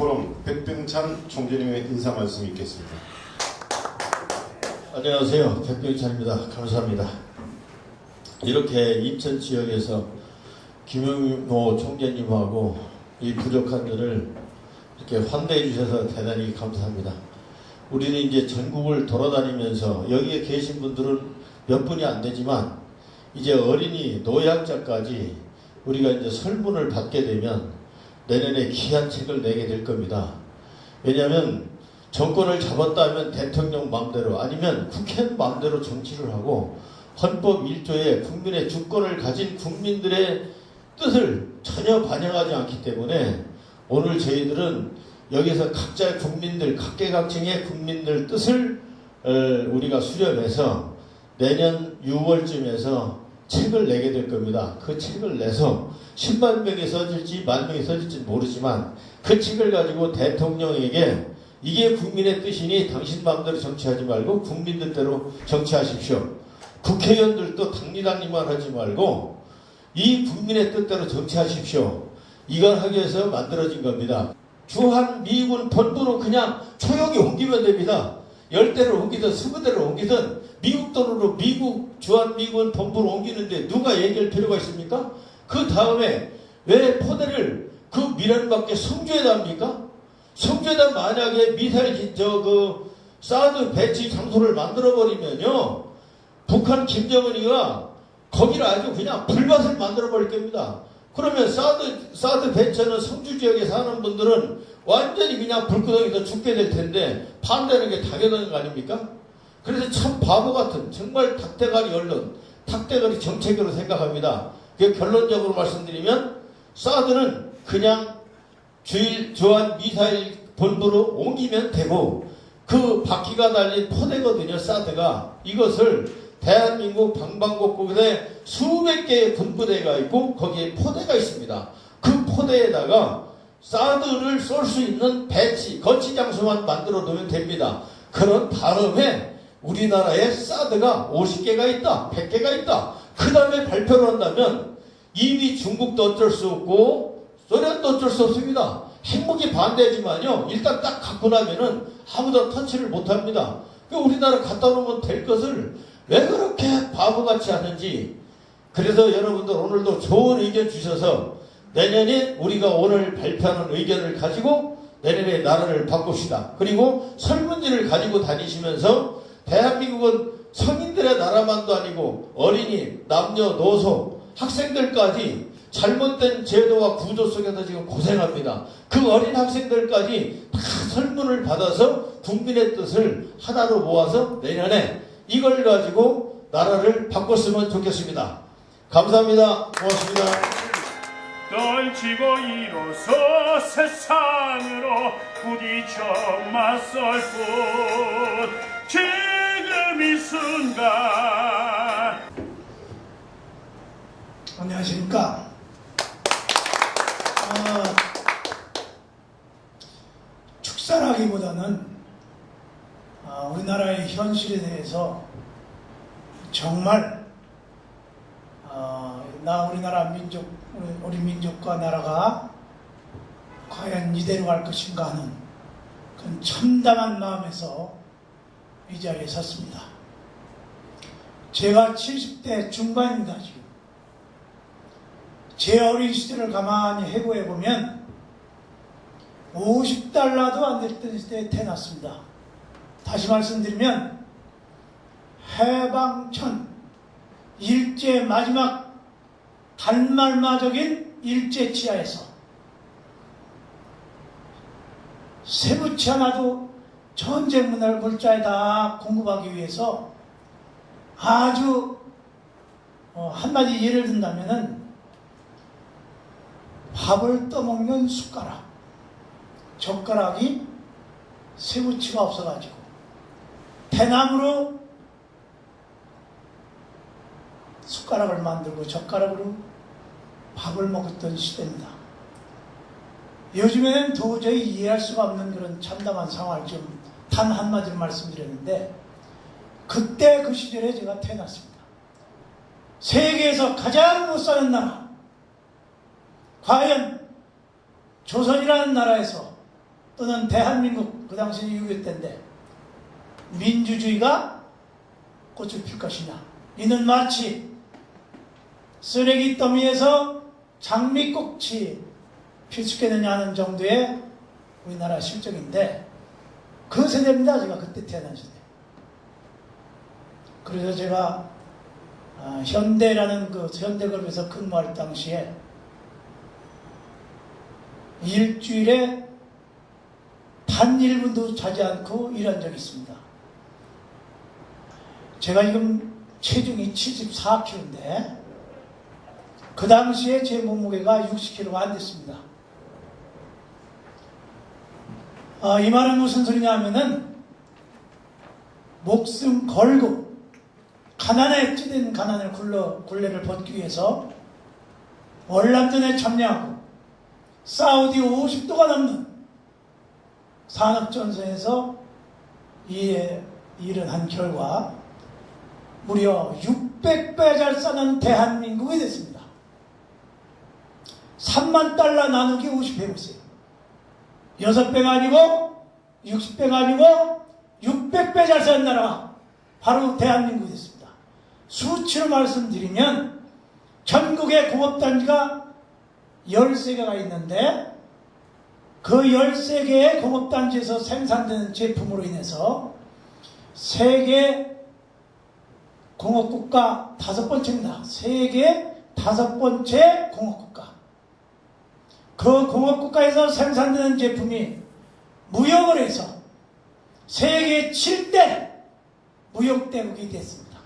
포럼 백병찬 총재님의 인사 말씀이 있겠습니다. 안녕하세요. 백병찬입니다. 감사합니다. 이렇게 인천 지역에서 김용호 총재님하고 이 부족한 일을 이렇게 환대해 주셔서 대단히 감사합니다. 우리는 이제 전국을 돌아다니면서 여기에 계신 분들은 몇 분이 안 되지만 이제 어린이 노약자까지 우리가 이제 설문을 받게 되면 내년에 귀한 책을 내게 될 겁니다. 왜냐하면 정권을 잡았다 하면 대통령 마음대로 아니면 국회 마음대로 정치를 하고 헌법 1조에 국민의 주권을 가진 국민들의 뜻을 전혀 반영하지 않기 때문에 오늘 저희들은 여기서 각자의 국민들, 각계각층의 국민들 뜻을 우리가 수렴해서 내년 6월쯤에서 책을 내게 될 겁니다. 그 책을 내서 10만 명이 써질지 1만 명이 써질지 모르지만 그 책을 가지고 대통령에게 이게 국민의 뜻이니 당신 마음대로 정치하지 말고 국민들 대로 정치하십시오. 국회의원들도 당리당리만 하지 말고 이 국민의 뜻대로 정치하십시오. 이걸 하기 위해서 만들어진 겁니다. 주한 미군 본부로 그냥 조용히 옮기면 됩니다. 10대를 옮기든 20대를 옮기든 미국 돈으로 미국 주한미군 본부로 옮기는데 누가 얘기할 필요가 있습니까? 그 다음에 왜 포대를 그 미련 밖에 성주에다 합니까? 성주에다 만약에 미사일 사드 배치 장소를 만들어버리면요 북한 김정은이가 거기를 아주 그냥 불밭을 만들어버릴 겁니다. 그러면 사드 배치하는 성주 지역에 사는 분들은 완전히 그냥 불구덩이에서 죽게 될 텐데 반대하는 게 당연한 거 아닙니까? 그래서 참 바보 같은 정말 닭대가리 언론, 닭대가리 정책으로 생각합니다. 그 결론적으로 말씀드리면 사드는 그냥 주한 미사일 본부로 옮기면 되고 그 바퀴가 달린 포대거든요. 사드가 이것을 대한민국 방방곡곡에 수백 개의 군부대가 있고 거기에 포대가 있습니다. 그 포대에다가 사드를 쏠 수 있는 배치, 거치 장소만 만들어 놓으면 됩니다. 그런 다음에 우리나라에 사드가 50개가 있다, 100개가 있다. 그 다음에 발표를 한다면 이미 중국도 어쩔 수 없고 소련도 어쩔 수 없습니다. 핵무기 반대지만요. 일단 딱 갖고 나면은 아무도 터치를 못합니다. 우리나라 갖다 놓으면 될 것을 왜 그렇게 바보같이 하는지. 그래서 여러분들 오늘도 좋은 의견 주셔서 내년에 우리가 오늘 발표하는 의견을 가지고 내년에 나라를 바꿉시다. 그리고 설문지를 가지고 다니시면서 대한민국은 성인들의 나라만도 아니고 어린이, 남녀노소, 학생들까지 잘못된 제도와 구조 속에서 지금 고생합니다. 그 어린 학생들까지 다 설문을 받아서 국민의 뜻을 하나로 모아서 내년에 이걸 가지고 나라를 바꿨으면 좋겠습니다. 감사합니다. 고맙습니다. 떨치고 일어서 세상으로 부딪혀 맞설 뿐 지금 이 순간. 안녕하십니까. 축사라기보다는 우리나라의 현실에 대해서 정말 우리 민족과 나라가 과연 이대로 갈 것인가 하는 그런 참담한 마음에서 이 자리에 섰습니다. 제가 70대 중반입니다. 지금 제 어린 시절을 가만히 해고해 보면 50달러도 안 됐던 시대에 태어났습니다. 다시 말씀드리면 해방천 일제 마지막 달말마적인 일제 치하에서 세부치 하나도 전쟁 문화를 물자에 다 공급하기 위해서 아주 한마디 예를 든다면은 밥을 떠먹는 숟가락, 젓가락이 세부치가 없어가지고 대나무로 숟가락을 만들고 젓가락으로 밥을 먹었던 시대입니다. 요즘에는 도저히 이해할 수가 없는 그런 참담한 상황을 좀 단 한마디로 말씀드렸는데 그때 그 시절에 제가 태어났습니다. 세계에서 가장 못 사는 나라, 과연 조선이라는 나라에서 또는 대한민국, 그 당시 6.25 때인데 민주주의가 꽃을 필 것이냐. 이는 마치 쓰레기 더미에서 장미꽃이 필수겠느냐 하는 정도의 우리나라 실정인데, 그 세대입니다. 제가 그때 태어난 세대. 그래서 제가 현대라는 그 현대그룹에서 근무할 당시에 일주일에 단 1분도 자지 않고 일한 적이 있습니다. 제가 지금 체중이 74kg인데 그 당시에 제 몸무게가 60kg가 안 됐습니다. 이 말은 무슨 소리냐 하면은 목숨 걸고 가난에 찌든 가난을 굴레를 벗기 위해서 월남전에 참여하고 사우디 50도가 넘는 산업전선에서 일을 한 결과 무려 600배 잘 사는 대한민국이 됐습니다. 3만 달러 나누기 50해보세요. 6배가 아니고 60배가 아니고 600배 잘 사는 나라가 바로 대한민국이 됐습니다. 수치로 말씀드리면 전국에 공업단지가 13개가 있는데 그 13개의 공업단지에서 생산되는 제품으로 인해서 세계 공업국가 5번째입니다. 세계 5번째 공업국가. 그 공업국가에서 생산되는 제품이 무역을 해서 세계 7대 무역대국이 됐습니다.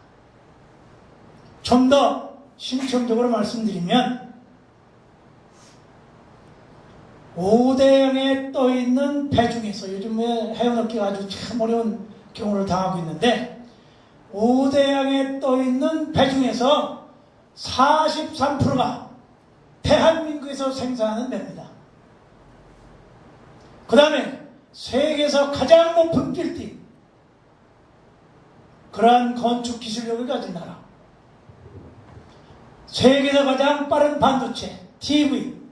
좀 더 심층적으로 말씀드리면 5대양에 떠있는 배 중에서 요즘에 해운업계가 아주 참 어려운 경우를 당하고 있는데 5대양에 떠있는 배 중에서 43%가 대한민국에서 생산하는 배입니다. 그 다음에 세계에서 가장 높은 빌딩, 그러한 건축 기술력을 가진 나라, 세계에서 가장 빠른 반도체, TV,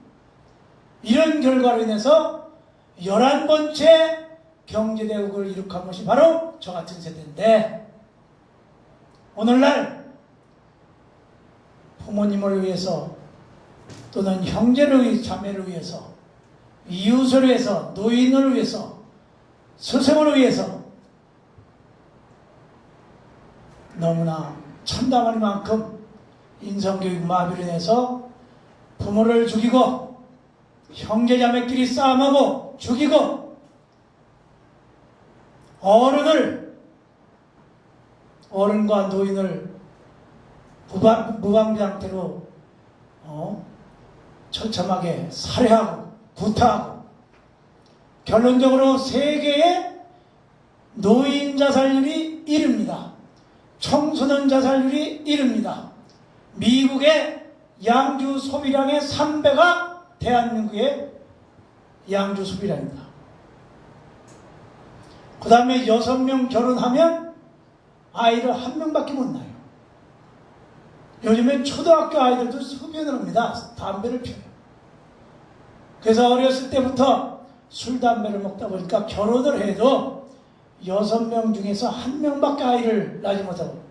이런 결과로 인해서 11번째 경제대국을 이룩한 것이 바로 저 같은 세대인데, 오늘날 부모님을 위해서 또는 형제를 위해, 자매를 위해서, 이웃을 위해서, 노인을 위해서, 스승을 위해서 너무나 참담한 만큼 인성교육 마비로 인해서 부모를 죽이고 형제자매끼리 싸움하고 죽이고 어른과 노인을 무방비 상태로 처참하게 살해하고 구타하고, 결론적으로 세계의 노인 자살률이 1위입니다. 청소년 자살률이 1위입니다. 미국의 양주 소비량의 3배가 대한민국의 양주 소비량입니다. 그 다음에 6명 결혼하면 아이를 1명밖에 못 낳아요. 요즘에 초등학교 아이들도 흡연을 합니다. 담배를 피워요. 그래서 어렸을 때부터 술, 담배를 먹다 보니까 결혼을 해도 6명 중에서 1명밖에 아이를 낳지 못하고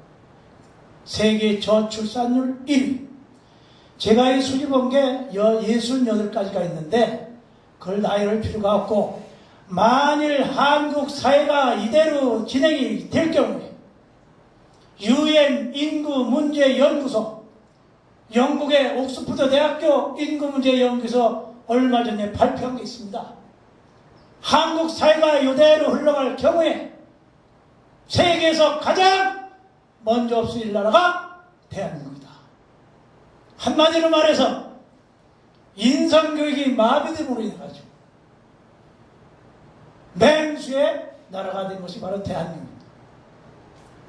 세계 저출산율 1위. 제가 이 수집한 게 68가지가 있는데 그걸 나열할 필요가 없고, 만일 한국 사회가 이대로 진행이 될 경우에 UN 인구문제연구소, 영국의 옥스퍼드 대학교 인구문제연구소 얼마 전에 발표한 게 있습니다. 한국 사회가 이대로 흘러갈 경우에 세계에서 가장 먼저 없어질 나라가 대한민국이다. 한마디로 말해서 인성교육이 마비됨으로 인해가지고 맹수의 나라가 된 것이 바로 대한민국입니다.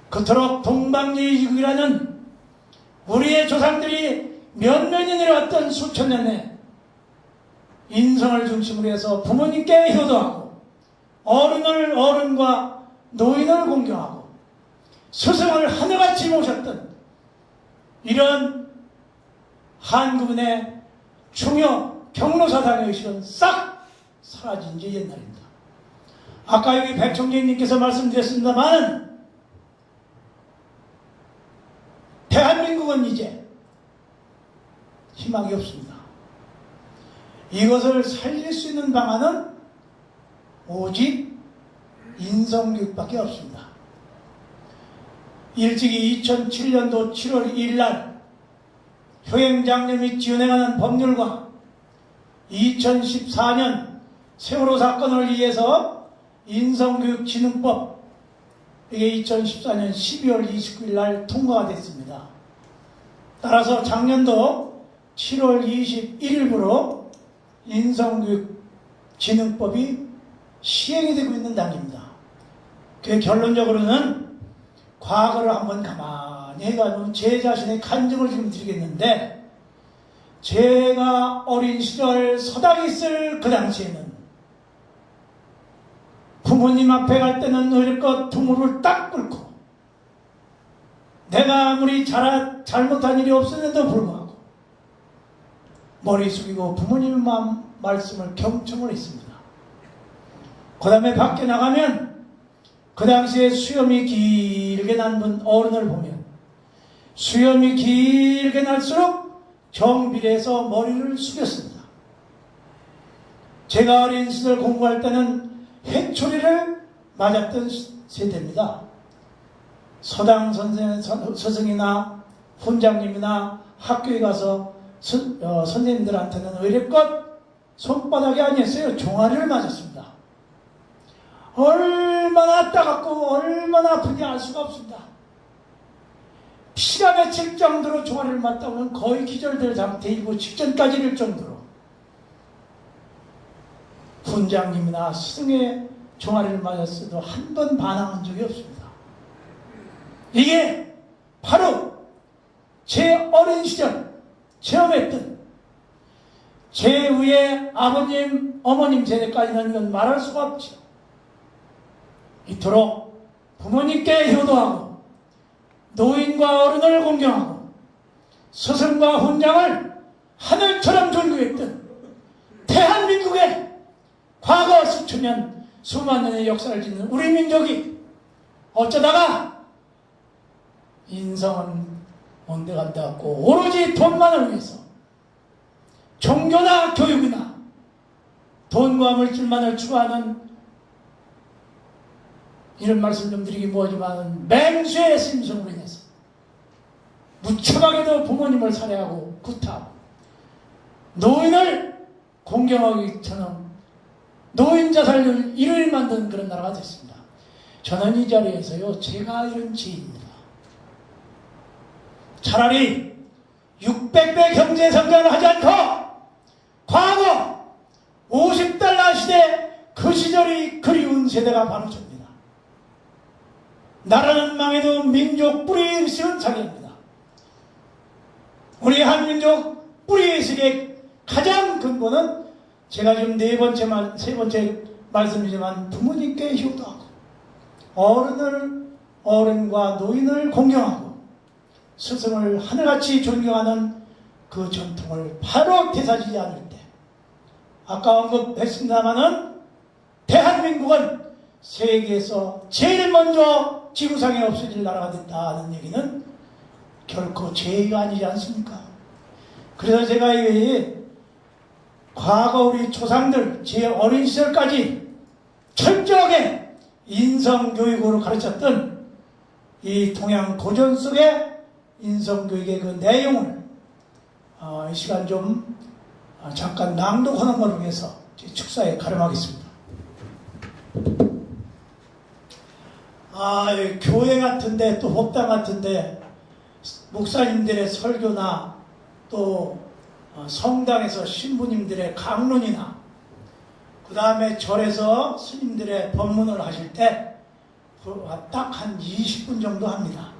그토록 동방예의지국이라는 우리의 조상들이 몇 년이 내려왔던 수천 년 내 인성을 중심으로 해서 부모님께 효도하고, 어른과 노인을 공경하고, 스승을 하늘같이 모셨던 이런 한국인의 중요 경로사당의 의식은 싹 사라진 지 옛날입니다. 아까 여기 백총재님께서 말씀드렸습니다만 대한민국은 이제 희망이 없습니다. 이것을 살릴 수 있는 방안은 오직 인성교육밖에 없습니다. 일찍이 2007년도 7월 2일 날 효행장려및 지원해가는 법률과 2014년 세월호 사건을 위해서 인성교육진흥법, 이게 2014년 12월 29일 날 통과가 됐습니다. 따라서 작년도 7월 21일부로 인성교육진흥법이 시행이 되고 있는 단계입니다. 그 결론적으로는 과거를 한번 가만히 해가지고 제 자신의 간증을 지금 드리겠는데, 제가 어린 시절 서당에 있을 그 당시에는 부모님 앞에 갈 때는 의례껏 두무를 딱 꿇고, 내가 아무리 잘못한 일이 없었는데도 불구하고 머리 숙이고 부모님 말씀을 경청을 했습니다. 그 다음에 밖에 나가면 그 당시에 수염이 길게 난 분 어른을 보면 수염이 길게 날수록 정비례해서 머리를 숙였습니다. 제가 어린 시절 공부할 때는 회초리를 맞았던 세대입니다. 서당 스승이나 훈장님이나 학교에 가서 선생님들한테는 의례껏 손바닥이 아니었어요. 종아리를 맞았습니다. 얼마나 따갑고 얼마나 아픈지 알 수가 없습니다. 피가 맺힐 정도로 종아리를 맞다 보면 거의 기절될 상태이고 직전까지 이를 정도로 훈장님이나 스승의 종아리를 맞았어도 한 번 반항한 적이 없습니다. 이게 바로 제 어린 시절 체험했던, 제 위에 아버님, 어머님 세대까지는 이건 말할 수가 없죠. 이토록 부모님께 효도하고 노인과 어른을 공경하고 스승과 훈장을 하늘처럼 존경했던 대한민국의 과거 수천년 수만 년의 역사를 짓는 우리 민족이 어쩌다가 인성은 온데간데 없고 오로지 돈만을 위해서 종교나 교육이나 돈과 물질만을 추구하는, 이런 말씀 좀 드리기 뭐지만 맹수의 심성으로 인해서 무참하게도 부모님을 살해하고 구타하고 노인을 공경하기처럼 노인 자살률 1위를 만든 그런 나라가 됐습니다. 저는 이 자리에서요, 제가 이런 죄입니다. 차라리 600배 경제 성장을 하지 않고 과거 50달러 시대, 그 시절이 그리운 세대가 바로 접니다. 나라는 망해도 민족 뿌리의식은 자기입니다. 우리 한민족 뿌리의식의 가장 근본은 제가 지금 세 번째 말씀이지만 부모님께 효도하고 어른과 노인을 공경하고 스승을 하늘같이 존경하는 그 전통을 바로 되살리지 않을 때, 아까 언급했습니다마는 대한민국은 세계에서 제일 먼저 지구상에 없어질 나라가 됐다는 얘기는 결코 죄가 아니지 않습니까? 그래서 제가 이 과거 우리 조상들 제 어린 시절까지 철저하게 인성교육으로 가르쳤던 이 동양 고전 속의 인성교육의 그 내용을 이 시간 좀 잠깐 낭독하는 것을 위해서 제 축사에 가름하겠습니다. 교회 같은데 또 법당 같은데 목사님들의 설교나 또 성당에서 신부님들의 강론이나 그 다음에 절에서 스님들의 법문을 하실 때 딱 한 20분 정도 합니다.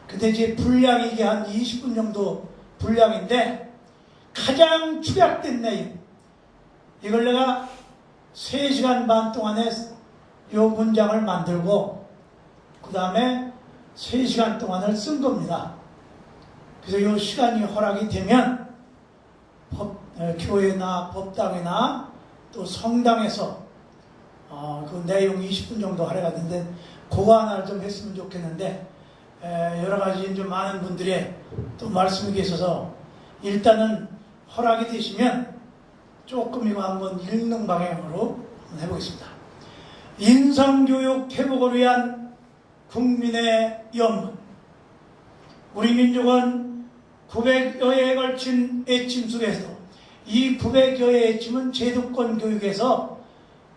근데 이제 분량이 이게 한 20분 정도 분량인데 가장 축약된 내용, 이걸 내가 3시간 반 동안에 요 문장을 만들고 그 다음에 3시간 동안을 쓴 겁니다. 그래서 요 시간이 허락이 되면 교회나 법당이나 또 성당에서 그 내용 20분 정도 하려갔는데 그거 하나를 좀 했으면 좋겠는데 여러 가지 좀 많은 분들의 또 말씀이 계셔서 일단은 허락이 되시면 조금 이거 한번 읽는 방향으로 한번 해보겠습니다. 인성교육 회복을 위한 국민의 염원. 우리 민족은 900여회에 걸친 애침 속에서 이 900여회 애침은 제도권 교육에서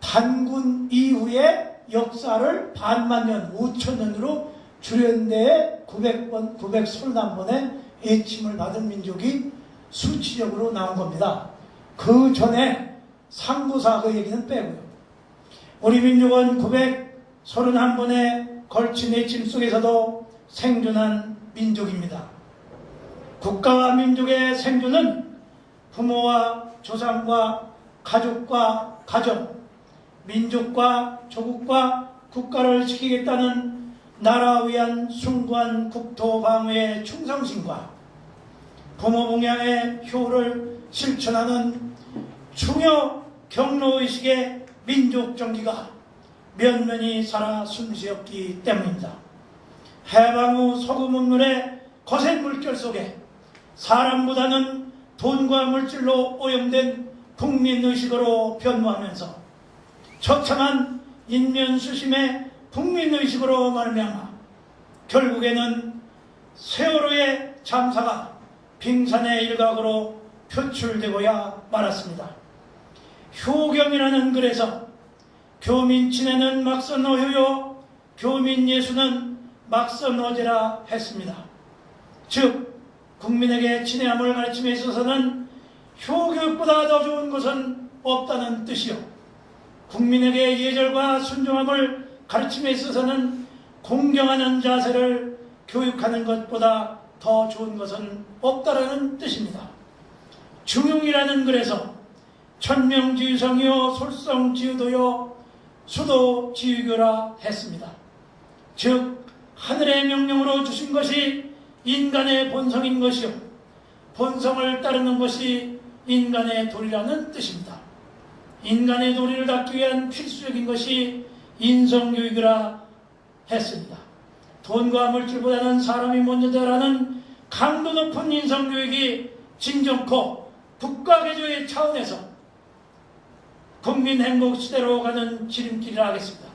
단군 이후의 역사를 반만년, 5천년으로 줄여낸 데에 931번의 애침을 받은 민족이 수치적으로 나온 겁니다. 그 전에 상부사 그 얘기는 빼고요. 우리 민족은 931번에 걸친 애침 속에서도 생존한 민족입니다. 국가와 민족의 생존은 부모와 조상과 가족과 가정, 민족과 조국과 국가를 지키겠다는 나라 위한 숭고한 국토 방어의 충성심과 부모 봉양의 효를 실천하는 중요 경로의식의 민족 정기가 면면히 살아 숨쉬었기 때문입니다. 해방 후 소금 문물의 거센 물결 속에 사람보다는 돈과 물질로 오염된 국민의식으로 변모하면서 처참한 인면수심의 국민의식으로 말미암아 결국에는 세월호의 참사가 빙산의 일각으로 표출되고야 말았습니다. 효경이라는 글에서 교민 친애는 막선 어효요 교민 예수는 막선 어제라 했습니다. 즉 국민에게 친애함을 가르침에 있어서는 효교육보다 더 좋은 것은 없다는 뜻이요, 국민에게 예절과 순종함을 가르침에 있어서는 공경하는 자세를 교육하는 것보다 더 좋은 것은 없다라는 뜻입니다. 중용이라는 글에서 천명지유성이요 솔성지유도요 수도지유교라 했습니다. 즉 하늘의 명령으로 주신 것이 인간의 본성인 것이요 본성을 따르는 것이 인간의 도리라는 뜻입니다. 인간의 도리를 닦기 위한 필수적인 것이 인성교육이라 했습니다. 돈과 물질보다는 사람이 먼저다라는 강도 높은 인성교육이 진정코 국가개조의 차원에서 국민 행복 시대로 가는 지름길이라 하겠습니다.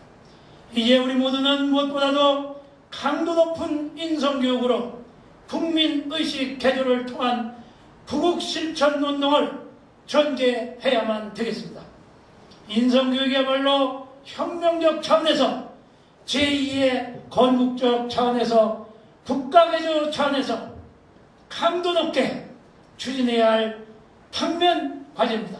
이제 우리 모두는 무엇보다도 강도 높은 인성교육으로 국민의식 개조를 통한 부국실천 운동을 전개해야만 되겠습니다. 인성교육이야말로 혁명적 차원에서 제2의 건국적 차원에서 국가개조 차원에서 강도 높게 추진해야 할 당면 과제입니다.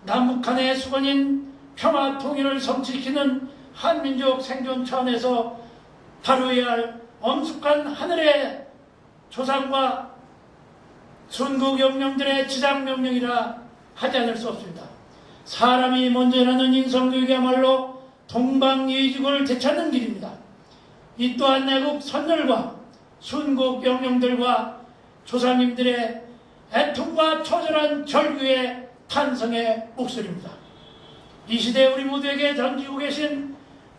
남북한의 수건인 평화 통일을 성취시키는 한민족 생존 차원에서 다루어야 할 엄숙한 하늘의 조상과 순국영령들의 지상명령이라 하지 않을 수 없습니다. 사람이 먼저라는 인성교육이야말로 동방예의지국을 되찾는 길입니다. 이 또한 내국 선열과 순국영령들과 조상님들의 애통과 처절한 절규의 탄성의 목소리입니다. 이 시대에 우리 모두에게 던지고 계신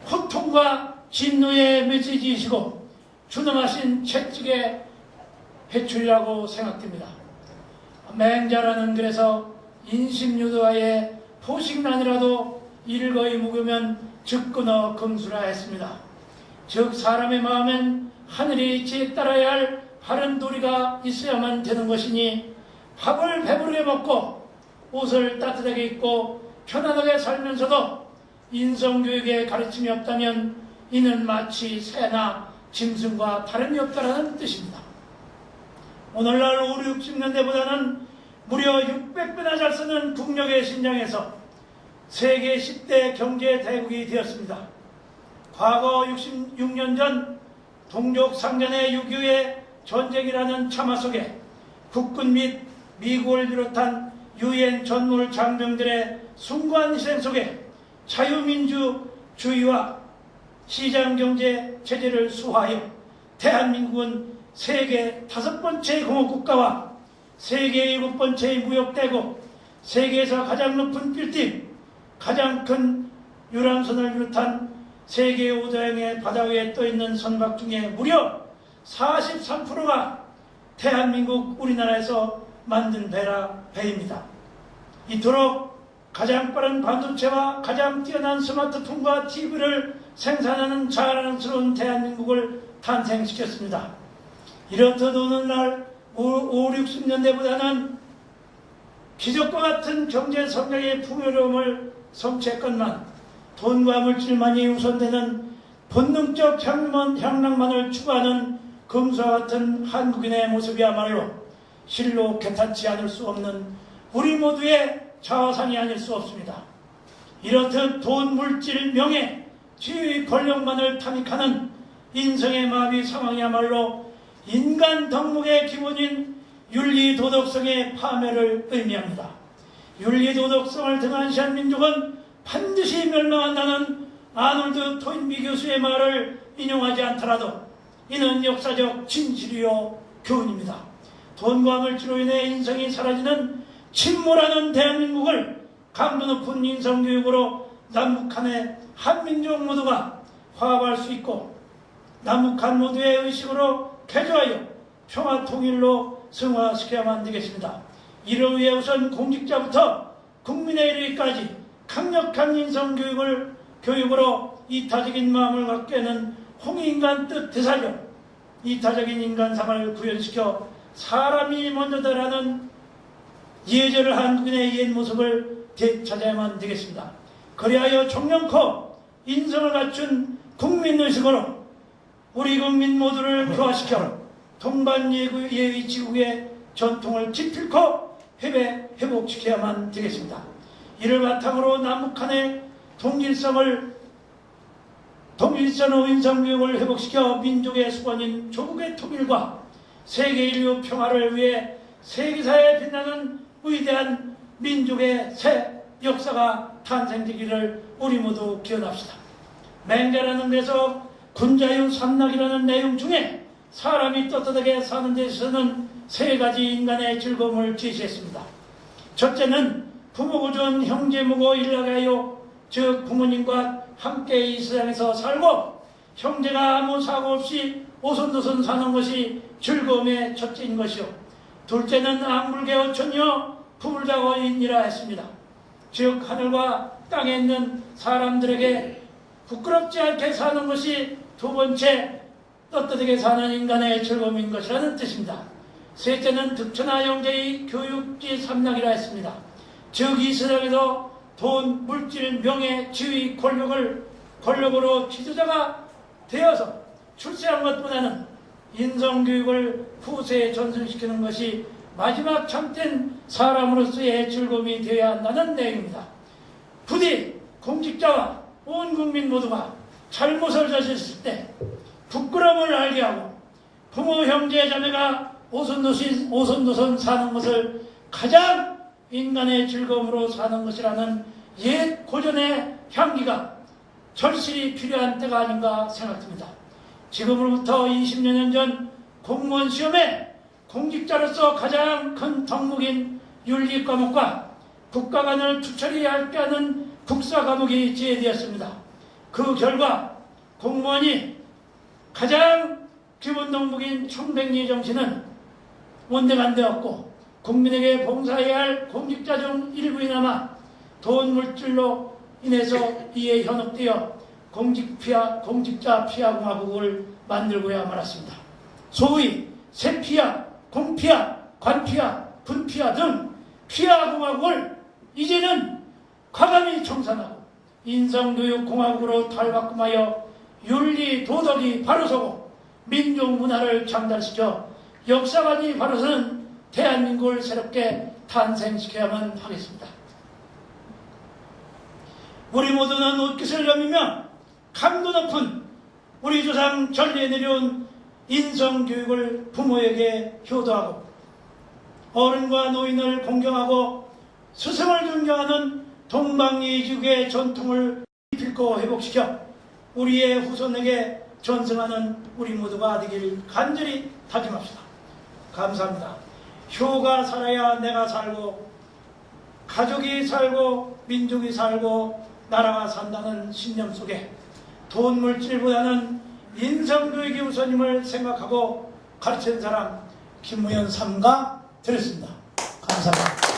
고통과 진노의 메시지이시고 준엄하신 채찍의 회출이라고 생각됩니다. 맹자라는 글에서 인심유도하에 포식난이라도 일거이 묵으면 즉근어 금수라 했습니다. 즉 사람의 마음엔 하늘의 이치에 따라야 할 바른 도리가 있어야만 되는 것이니 밥을 배부르게 먹고 옷을 따뜻하게 입고 편안하게 살면서도 인성교육의 가르침이 없다면 이는 마치 새나 짐승과 다름이 없다라는 뜻입니다. 오늘날 5, 60년대보다는 무려 600배나 잘 쓰는 국력의 신장에서 세계 10대 경제 대국이 되었습니다. 과거 66년 전 동족 상전의 6.25의 전쟁이라는 참화 속에 국군 및 미국을 비롯한 유엔 전무 장병들의 숭고한 희생 속에 자유민주주의와 시장경제 체제를 수호하여 대한민국은 세계 5번째 공업국가와 세계 7번째 무역대국, 세계에서 가장 높은 빌딩, 가장 큰 유람선을 비롯한 세계 5대양의 바다 위에 떠있는 선박 중에 무려 43%가 대한민국 우리나라에서 만든 배입니다. 이토록 가장 빠른 반도체와 가장 뛰어난 스마트폰과 TV를 생산하는 자랑스러운 대한민국을 탄생시켰습니다. 이렇듯 오늘날 60년대보다는 기적과 같은 경제 성장의 풍요로움을 성취했건만 돈과 물질만이 우선되는 본능적 향락만을 추구하는 금수와 같은 한국인의 모습이야말로 실로 개탄치 않을 수 없는 우리 모두의 자화상이 아닐 수 없습니다. 이렇듯 돈, 물질, 명예, 지위, 권력만을 탐닉하는 인성의 마비 상황이야말로 인간 덕목의 기본인 윤리 도덕성의 파멸을 의미합니다. 윤리 도덕성을 등한시한 민족은 반드시 멸망한다는 아놀드 토인비 교수의 말을 인용하지 않더라도 이는 역사적 진실이요 교훈입니다. 돈과 물질로 인해 인성이 사라지는 침몰하는 대한민국을 강도 높은 인성교육으로 남북한의 한민족 모두가 화합할 수 있고 남북한 모두의 의식으로 개조하여 평화통일로 승화시켜야만 되겠습니다. 이를 위해 우선 공직자부터 국민에 이르기까지 강력한 인성교육으로 이타적인 마음을 갖게 하는 홍익인간 뜻 되살려 이타적인 인간상을 구현시켜 사람이 먼저다라는 예절을 한국인의 옛 모습을 되찾아야만 되겠습니다. 그리하여 총명코 인성을 갖춘 국민의식으로 우리 국민 모두를 교화시켜 동반예의지국의 전통을 기필코 회복시켜야만 되겠습니다. 이를 바탕으로 남북한의 동질성의 인성교육을 회복시켜 민족의 수건인 조국의 통일과 세계 인류 평화를 위해 세계사에 빛나는 위대한 민족의 새 역사가 탄생되기를 우리 모두 기원합시다. 맹자라는 데서 군자유 삼락이라는 내용 중에 사람이 떳떳하게 사는 데 있어서는 세 가지 인간의 즐거움을 제시했습니다. 첫째는 부모고전 형제모고 일나가요, 즉 부모님과 함께 이 세상에서 살고 형제가 아무 사고 없이 오손도손 사는 것이 즐거움의 첫째인 것이요, 둘째는 악물개어 천여 부불자고인이라 했습니다. 즉 하늘과 땅에 있는 사람들에게 부끄럽지 않게 사는 것이 두 번째 떳떳하게 사는 인간의 즐거움인 것이라는 뜻입니다. 셋째는 득천하 영재의 교육지 삼락이라 했습니다. 즉 이 세상에서 돈, 물질, 명예, 지위, 권력으로 지도자가 되어서 출세한 것보다는 인성교육을 후세에 전승시키는 것이 마지막 참된 사람으로서의 즐거움이 되어야 한다는 내용입니다. 부디 공직자와 온 국민 모두가 잘못을 저질렀을 때 부끄러움을 알게 하고 부모, 형제, 자매가 오손도손 사는 것을 가장 인간의 즐거움으로 사는 것이라는 옛 고전의 향기가 절실히 필요한 때가 아닌가 생각됩니다. 지금으로부터 20여 년 전 공무원 시험에 공직자로서 가장 큰 덕목인 윤리 과목과 국가 간을 투철히 얇게 하는 국사 과목이 제외되었습니다. 그 결과 공무원이 가장 기본 덕목인 청백리 정신은 원대간되었고 국민에게 봉사해야 할 공직자 중 일부이나마 돈 물질로 인해서 이에 현혹되어 공직자 피하 공화국을 만들고야 말았습니다. 소위 세피하, 공피하, 관피하, 분피하 등 피하 공화국을 이제는 과감히 청산하고 인성교육 공화국으로 탈바꿈하여 윤리 도덕이 바로서고 민족 문화를 장달시켜 역사관이 바로서는 대한민국을 새롭게 탄생시켜야만 하겠습니다. 우리 모두는 옷깃을 여미며 감도 높은 우리 조상 전리에 내려온 인성교육을 부모에게 효도하고 어른과 노인을 공경하고 스승을 존경하는 동방예의지국의 전통을 깊고 회복시켜 우리의 후손에게 전승하는 우리 모두가 되길 간절히 다짐합시다. 감사합니다. 효가 살아야 내가 살고 가족이 살고 민족이 살고 나라가 산다는 신념 속에 돈 물질보다는 인성교육이 우선임을 생각하고 가르치는 사람 김무현 삼가 드렸습니다. 감사합니다.